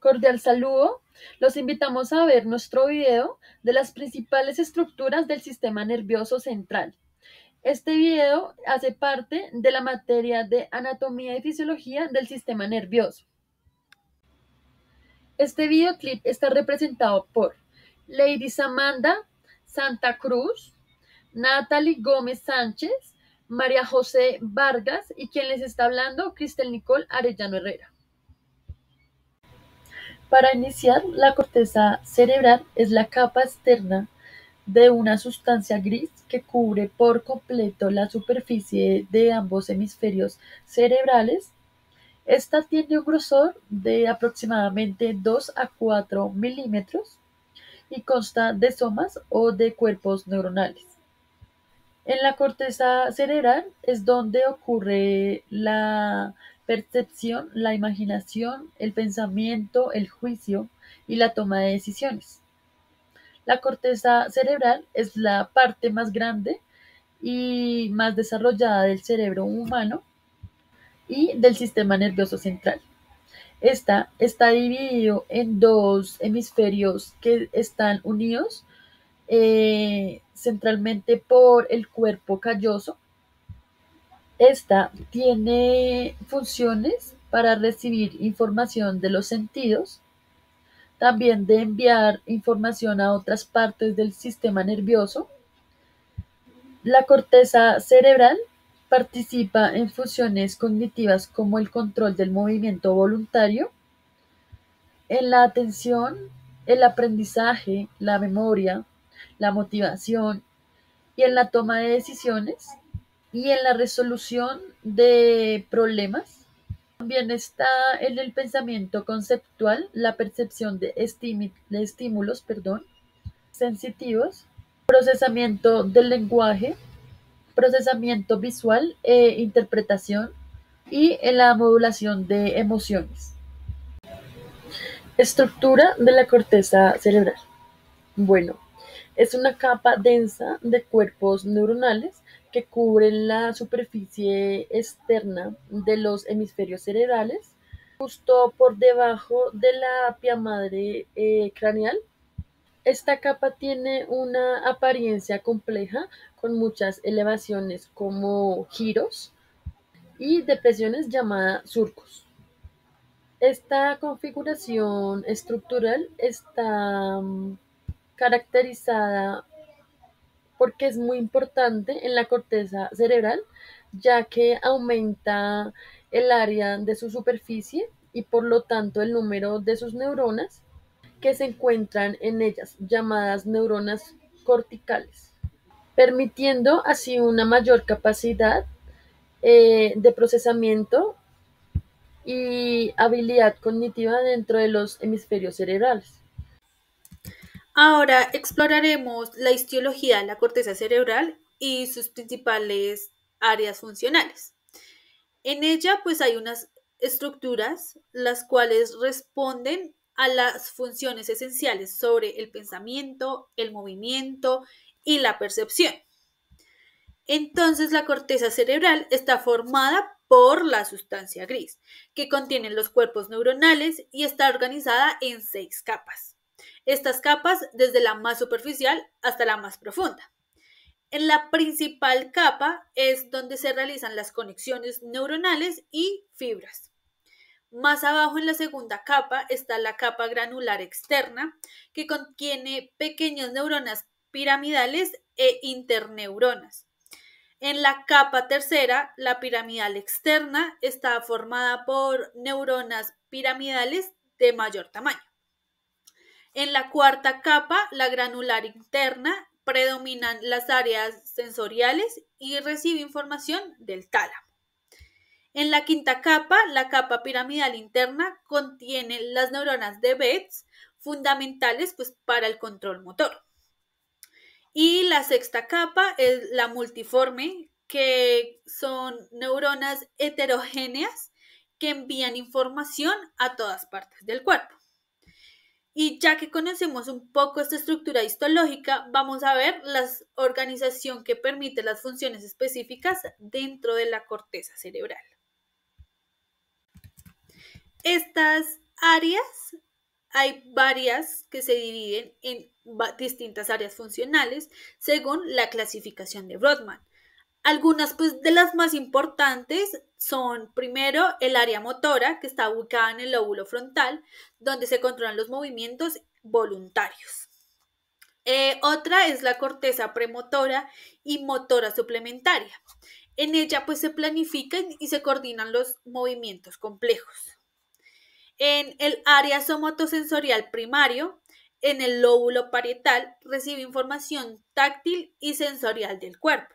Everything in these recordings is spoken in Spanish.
Cordial saludo. Los invitamos a ver nuestro video de las principales estructuras del sistema nervioso central. Este video hace parte de la materia de anatomía y fisiología del sistema nervioso. Este videoclip está representado por Lady Samantha Santa Cruz, Natalie Gómez Sánchez, María José Vargas y quien les está hablando, Cristel Nicole Arellano Herrera. Para iniciar, la corteza cerebral es la capa externa de una sustancia gris que cubre por completo la superficie de ambos hemisferios cerebrales. Esta tiene un grosor de aproximadamente 2 a 4 milímetros y consta de somas o de cuerpos neuronales. En la corteza cerebral es donde ocurre la percepción, la imaginación, el pensamiento, el juicio y la toma de decisiones. La corteza cerebral es la parte más grande y más desarrollada del cerebro humano y del sistema nervioso central. Esta está dividido en dos hemisferios que están unidos centralmente por el cuerpo calloso. Esta tiene funciones para recibir información de los sentidos, también de enviar información a otras partes del sistema nervioso. La corteza cerebral participa en funciones cognitivas como el control del movimiento voluntario, en la atención, el aprendizaje, la memoria, la motivación y en la toma de decisiones y en la resolución de problemas. También está en el pensamiento conceptual, la percepción de estímulos sensitivos, procesamiento del lenguaje, procesamiento visual e interpretación y en la modulación de emociones. Estructura de la corteza cerebral. Bueno, es una capa densa de cuerpos neuronales que cubren la superficie externa de los hemisferios cerebrales, justo por debajo de la pia madre craneal. Esta capa tiene una apariencia compleja con muchas elevaciones como giros y depresiones llamadas surcos. Esta configuración estructural está caracterizada porque es muy importante en la corteza cerebral, ya que aumenta el área de su superficie y por lo tanto el número de sus neuronas que se encuentran en ellas, llamadas neuronas corticales, permitiendo así una mayor capacidad de procesamiento y habilidad cognitiva dentro de los hemisferios cerebrales. Ahora exploraremos la histología de la corteza cerebral y sus principales áreas funcionales. En ella pues hay unas estructuras las cuales responden a las funciones esenciales sobre el pensamiento, el movimiento y la percepción. Entonces la corteza cerebral está formada por la sustancia gris, que contiene los cuerpos neuronales y está organizada en 6 capas. Estas capas desde la más superficial hasta la más profunda. En la principal capa es donde se realizan las conexiones neuronales y fibras. Más abajo en la segunda capa está la capa granular externa, que contiene pequeñas neuronas piramidales e interneuronas. En la capa tercera, la piramidal externa está formada por neuronas piramidales de mayor tamaño. En la cuarta capa, la granular interna, predominan las áreas sensoriales y recibe información del tálamo. En la quinta capa, la capa piramidal interna contiene las neuronas de Betz, fundamentales pues, para el control motor. Y la sexta capa es la multiforme, que son neuronas heterogéneas que envían información a todas partes del cuerpo. Y ya que conocemos un poco esta estructura histológica, vamos a ver la organización que permite las funciones específicas dentro de la corteza cerebral. Estas áreas hay varias que se dividen en distintas áreas funcionales según la clasificación de Brodmann. Algunas pues, de las más importantes son, primero, el área motora, que está ubicada en el lóbulo frontal, donde se controlan los movimientos voluntarios. Otra es la corteza premotora y motora suplementaria. En ella pues, se planifican y se coordinan los movimientos complejos. En el área somatosensorial primario, en el lóbulo parietal, recibe información táctil y sensorial del cuerpo.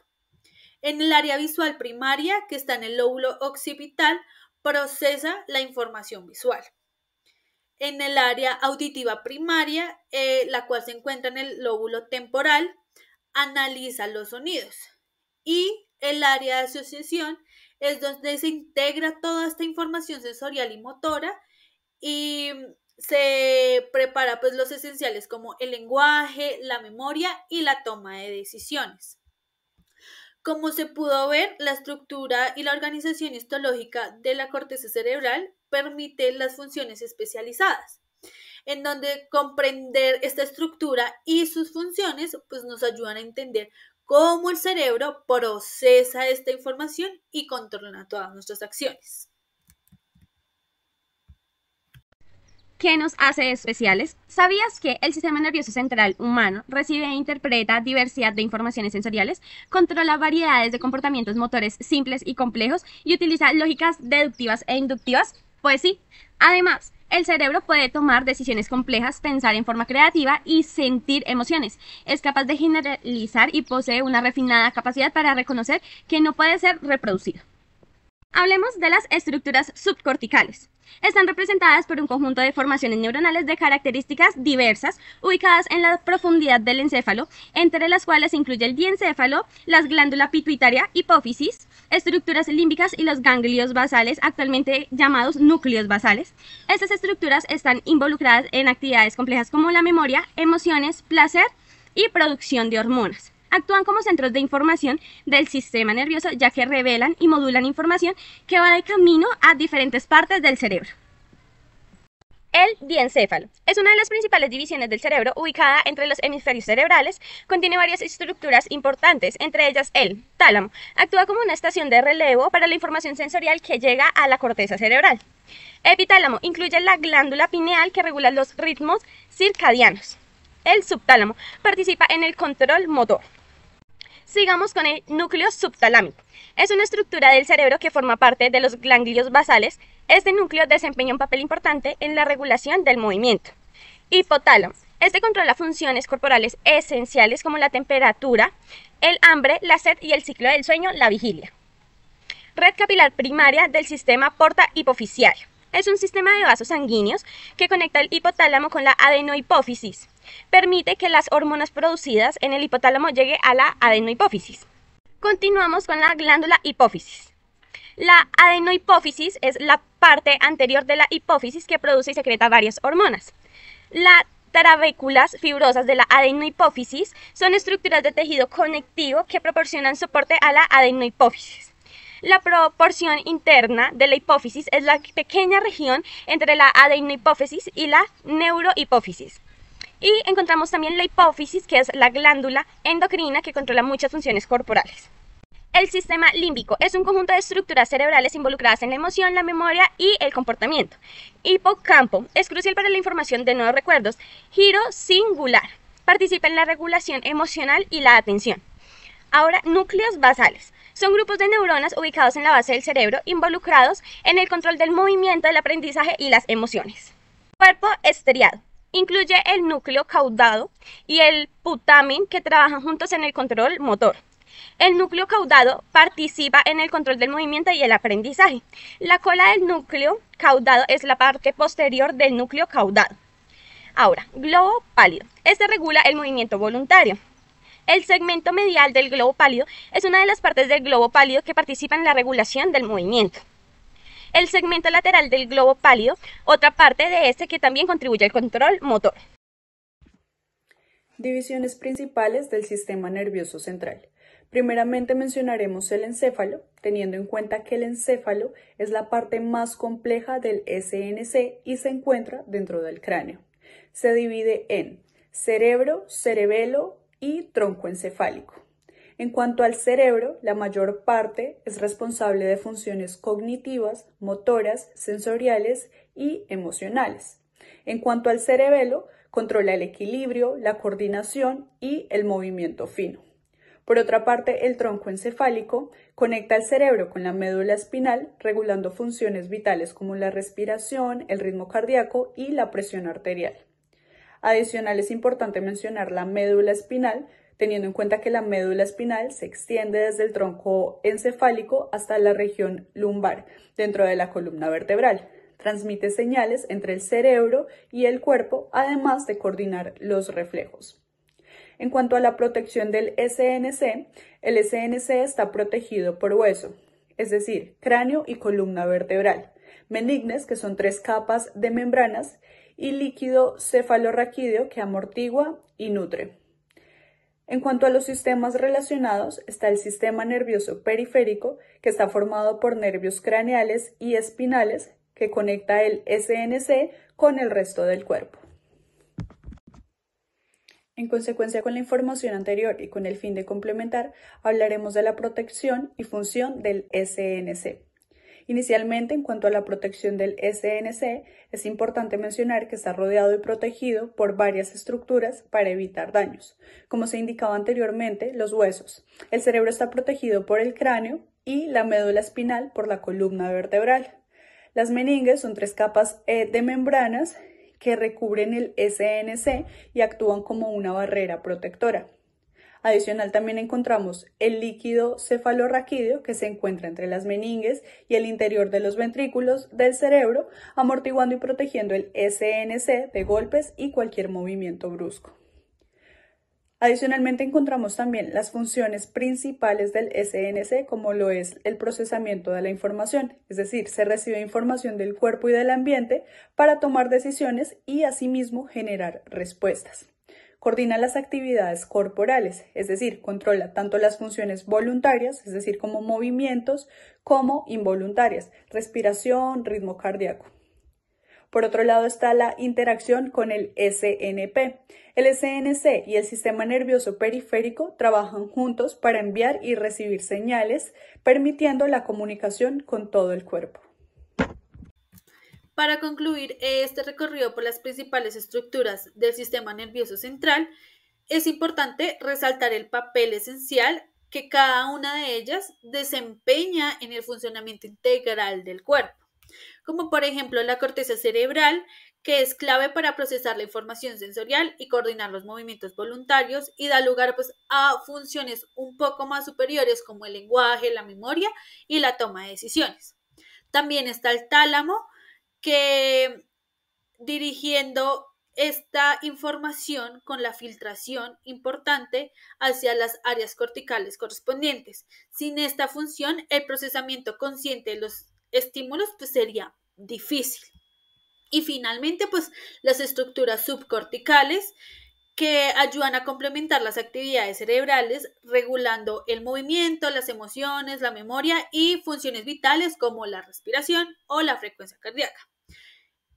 En el área visual primaria, que está en el lóbulo occipital, procesa la información visual. En el área auditiva primaria, la cual se encuentra en el lóbulo temporal, analiza los sonidos. Y el área de asociación es donde se integra toda esta información sensorial y motora y se prepara pues los esenciales como el lenguaje, la memoria y la toma de decisiones. Como se pudo ver, la estructura y la organización histológica de la corteza cerebral permite las funciones especializadas, en donde comprender esta estructura y sus funciones pues nos ayudan a entender cómo el cerebro procesa esta información y controla todas nuestras acciones. ¿Qué nos hace especiales? ¿Sabías que el sistema nervioso central humano recibe e interpreta diversidad de informaciones sensoriales, controla variedades de comportamientos motores simples y complejos y utiliza lógicas deductivas e inductivas? Pues sí. Además, el cerebro puede tomar decisiones complejas, pensar en forma creativa y sentir emociones. Es capaz de generalizar y posee una refinada capacidad para reconocer que no puede ser reproducido. Hablemos de las estructuras subcorticales. Están representadas por un conjunto de formaciones neuronales de características diversas, ubicadas en la profundidad del encéfalo, entre las cuales se incluye el diencéfalo, las glándulas pituitaria, hipófisis, estructuras límbicas y los ganglios basales, actualmente llamados núcleos basales. Estas estructuras están involucradas en actividades complejas como la memoria, emociones, placer y producción de hormonas. Actúan como centros de información del sistema nervioso, ya que revelan y modulan información que va de camino a diferentes partes del cerebro. El diencéfalo es una de las principales divisiones del cerebro, ubicada entre los hemisferios cerebrales. Contiene varias estructuras importantes, entre ellas el tálamo. Actúa como una estación de relevo para la información sensorial que llega a la corteza cerebral. Epitálamo incluye la glándula pineal que regula los ritmos circadianos. El subtálamo participa en el control motor. Sigamos con el núcleo subtalámico. Es una estructura del cerebro que forma parte de los ganglios basales. Este núcleo desempeña un papel importante en la regulación del movimiento. Hipotálamo. Este controla funciones corporales esenciales como la temperatura, el hambre, la sed y el ciclo del sueño, la vigilia. Red capilar primaria del sistema porta-hipofisiario. Es un sistema de vasos sanguíneos que conecta el hipotálamo con la adenohipófisis. Permite que las hormonas producidas en el hipotálamo lleguen a la adenohipófisis. Continuamos con la glándula hipófisis. La adenohipófisis es la parte anterior de la hipófisis que produce y secreta varias hormonas. Las trabéculas fibrosas de la adenohipófisis son estructuras de tejido conectivo que proporcionan soporte a la adenohipófisis. La proporción interna de la hipófisis es la pequeña región entre la adenohipófisis y la neurohipófisis. Y encontramos también la hipófisis, que es la glándula endocrina que controla muchas funciones corporales. El sistema límbico es un conjunto de estructuras cerebrales involucradas en la emoción, la memoria y el comportamiento. Hipocampo es crucial para la información de nuevos recuerdos. Giro singular participa en la regulación emocional y la atención. Ahora, núcleos basales. Son grupos de neuronas ubicados en la base del cerebro involucrados en el control del movimiento, el aprendizaje y las emociones. Cuerpo estriado. Incluye el núcleo caudado y el putamen que trabajan juntos en el control motor. El núcleo caudado participa en el control del movimiento y el aprendizaje. La cola del núcleo caudado es la parte posterior del núcleo caudado. Ahora, globo pálido. Este regula el movimiento voluntario. El segmento medial del globo pálido es una de las partes del globo pálido que participa en la regulación del movimiento. El segmento lateral del globo pálido, otra parte de este que también contribuye al control motor. Divisiones principales del sistema nervioso central. Primeramente mencionaremos el encéfalo, teniendo en cuenta que el encéfalo es la parte más compleja del SNC y se encuentra dentro del cráneo. Se divide en cerebro, cerebelo y tronco encefálico. En cuanto al cerebro, la mayor parte es responsable de funciones cognitivas, motoras, sensoriales y emocionales. En cuanto al cerebelo, controla el equilibrio, la coordinación y el movimiento fino. Por otra parte, el tronco encefálico conecta el cerebro con la médula espinal, regulando funciones vitales como la respiración, el ritmo cardíaco y la presión arterial. Adicional, es importante mencionar la médula espinal, teniendo en cuenta que la médula espinal se extiende desde el tronco encefálico hasta la región lumbar, dentro de la columna vertebral. Transmite señales entre el cerebro y el cuerpo, además de coordinar los reflejos. En cuanto a la protección del SNC, el SNC está protegido por hueso, es decir, cráneo y columna vertebral, meninges, que son 3 capas de membranas, y líquido cefalorraquídeo que amortigua y nutre. En cuanto a los sistemas relacionados, está el sistema nervioso periférico, que está formado por nervios craneales y espinales, que conecta el SNC con el resto del cuerpo. En consecuencia con la información anterior y con el fin de complementar, hablaremos de la protección y función del SNC. Inicialmente, en cuanto a la protección del SNC, es importante mencionar que está rodeado y protegido por varias estructuras para evitar daños. Como se indicaba anteriormente, los huesos. El cerebro está protegido por el cráneo y la médula espinal por la columna vertebral. Las meninges son 3 capas de membranas que recubren el SNC y actúan como una barrera protectora. Adicional, también encontramos el líquido cefalorraquídeo que se encuentra entre las meninges y el interior de los ventrículos del cerebro, amortiguando y protegiendo el SNC de golpes y cualquier movimiento brusco. Adicionalmente, encontramos también las funciones principales del SNC, como lo es el procesamiento de la información, es decir, se recibe información del cuerpo y del ambiente para tomar decisiones y asimismo generar respuestas. Coordina las actividades corporales, es decir, controla tanto las funciones voluntarias, es decir, como movimientos, como involuntarias, respiración, ritmo cardíaco. Por otro lado está la interacción con el SNP. El SNC y el sistema nervioso periférico trabajan juntos para enviar y recibir señales, permitiendo la comunicación con todo el cuerpo. Para concluir este recorrido por las principales estructuras del sistema nervioso central, es importante resaltar el papel esencial que cada una de ellas desempeña en el funcionamiento integral del cuerpo, como por ejemplo la corteza cerebral, que es clave para procesar la información sensorial y coordinar los movimientos voluntarios y da lugar a funciones un poco más superiores como el lenguaje, la memoria y la toma de decisiones. También está el tálamo, que dirigiendo esta información con la filtración importante hacia las áreas corticales correspondientes. Sin esta función, el procesamiento consciente de los estímulos sería difícil. Y finalmente, las estructuras subcorticales, que ayudan a complementar las actividades cerebrales, regulando el movimiento, las emociones, la memoria y funciones vitales como la respiración o la frecuencia cardíaca.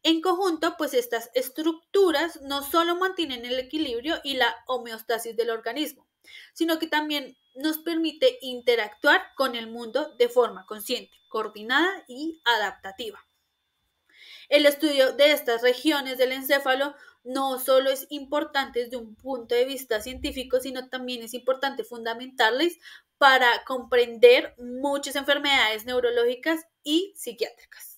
En conjunto, estas estructuras no solo mantienen el equilibrio y la homeostasis del organismo, sino que también nos permite interactuar con el mundo de forma consciente, coordinada y adaptativa. El estudio de estas regiones del encéfalo no solo es importante desde un punto de vista científico, sino también es importante fundamentarles para comprender muchas enfermedades neurológicas y psiquiátricas.